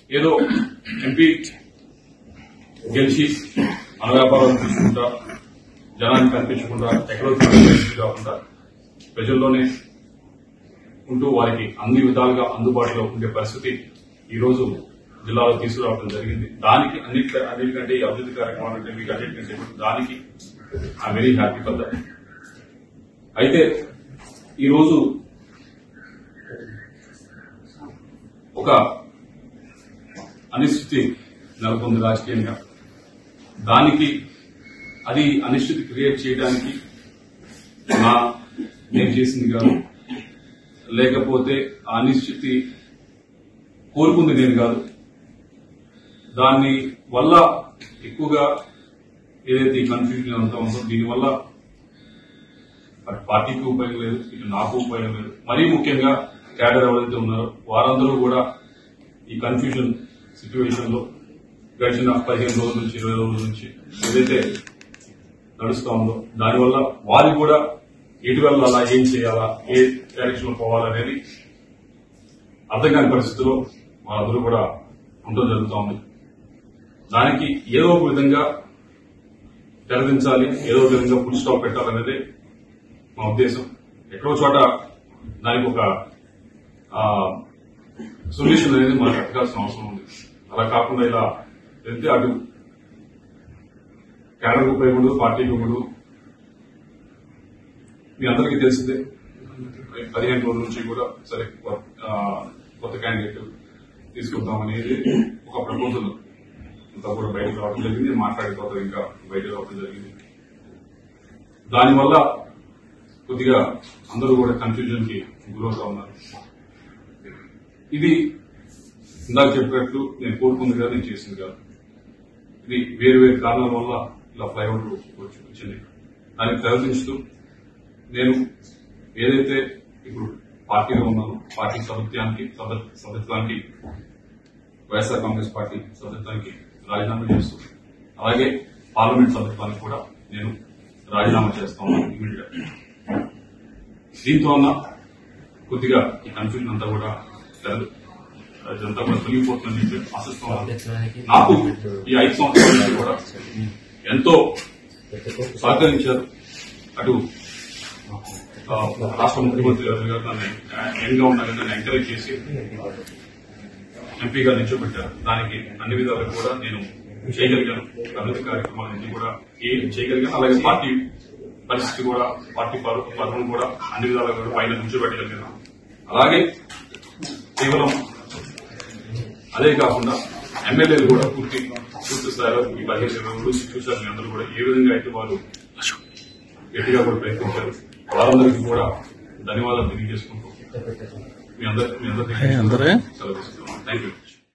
ఏదో ఎంపీ గెలిచి మన వ్యాపారాలు తీసుకుంటా జనాన్ని కనిపించకుండా ఎక్కడో కాకుండా ప్రజల్లోనే ఉంటూ వారికి అన్ని విధాలుగా అందుబాటులో ఉండే పరిస్థితి ఈ రోజు జిల్లాలో తీసుకురావడం జరిగింది. దానికి అన్నిటికంటే ఈ అభివృద్ధి కార్యక్రమాలంటే మీకు అన్నిటికంటే దానికి I very happy for that. అయితే ఈరోజు ఒక అనిశ్చితి నెలకొంది రాజకీయంగా. దానికి అది అనిశ్చితి క్రియేట్ చేయడానికి నేను చేసింది కాదు, లేకపోతే ఆ అనిశ్చితి కోరుకుంది నేను కాదు. దాని వల్ల ఎక్కువగా ఏదైతే ఈ కన్ఫ్యూజన్ అంతా ఉందో దీనివల్ల అటు పార్టీకి ఉపయోగం లేదు, ఇటు నాకు ఉపయోగం లేదు. మరీ ముఖ్యంగా క్యాడర్ ఎవరైతే ఉన్నారో వారందరూ కూడా ఈ కన్ఫ్యూజన్ సిచ్యువేషన్ లో గడిచిన 15 రోజుల నుంచి 20 రోజుల నుంచి ఏదైతే నడుస్తా ఉందో దానివల్ల వారు కూడా ఎటు వెళ్ళాలా, ఏం చేయాలా, ఏ డైరెక్షన్ లో పోవాలనేది అర్థం కాని పరిస్థితిలో వాళ్ళందరూ కూడా ఉండడం జరుగుతూ ఉంది. దానికి ఏదో ఒక విధంగా తెరదించాలి, ఏదో ఒక విధంగా ఫుల్ స్టాప్ పెట్టాలనేదే మా ఉద్దేశం. ఎక్కడో చోట దానికి ఒక సొల్యూషన్ అనేది మనకు ఎక్కాల్సిన అవసరం ఉంది. అలా కాకుండా ఇలా వెళ్తే అటు క్యాడర్ ఉపయోగపడదు, పార్టీకి ఉపయోగపడదు. మీ అందరికీ తెలిసిందే 15 రోజుల నుంచి కూడా సరే కొత్త క్యాండిడేట్ తీసుకుందాం అనేది ఒక ప్రపోజల్ అంతా కూడా బయటకు రావడం జరిగింది. మాట్లాడిన తర్వాత ఇంకా బయటకు రావడం జరిగింది. దానివల్ల కొద్దిగా అందరూ కూడా కన్ఫ్యూజన్ కి గురవుతా ఉన్నారు. ఇది ఇందాక చెప్పినట్లు నేను కోరుకుంది కాదు, నేను చేసింది కాదు. ఇది వేరు వేరు కారణాల వల్ల ఇలా ఫ్లైఓవర్ వచ్చింది. దాన్ని ప్రయత్నిస్తూ నేను ఏదైతే ఇప్పుడు పార్టీలో ఉన్నానో పార్టీ సభ్యత్వానికి వైఎస్ఆర్ కాంగ్రెస్ పార్టీ సభ్యత్వానికి రాజీనామా చేస్తూ అలాగే పార్లమెంట్ సభ్యత్వానికి కూడా నేను రాజీనామా చేస్తా ఉన్నాను ఇమీడియట్ గా. దీంతో అన్న కొద్దిగా ఈ కన్ఫ్యూజన్ అంతా కూడా ఇదంతా కూడా తొలగిపోతుందని చెప్పి ఆశిస్తున్నాను. నాకు ఈ 5 సంవత్సరాల కూడా ఎంతో సహకరించారు. అటు రాష్ట్ర ముఖ్యమంత్రి గారు నన్ను యంగ్గా ఉన్నా నన్ను ఎంకరేజ్ చేసి ఎంపీగా నిల్చోబెట్టారు. దానికి అన్ని విధాలుగా కూడా నేను చేయగలిగాను. అభివృద్ధి కార్యక్రమాలన్నీ కూడా చేయగలిగాను. అలాగే పార్టీ పరిస్థితి కూడా పార్టీ పరువును కూడా అన్ని విధాలుగా కూడా పైన నిల్చోబెట్టగలిగాను. అలాగే కేవలం అదే కాకుండా ఎమ్మెల్యేలు కూడా పూర్తి స్థాయిలో ఈ 15-20 రోజులు చూశారు. మీ అందరూ కూడా ఏ విధంగా అయితే వారు గట్టిగా కూడా ప్రయత్నించారు. వారందరికీ కూడా ధన్యవాదాలు తెలియజేసుకుంటూ మీ అందరికీ సెలవు తీసుకున్నాను. Thank you.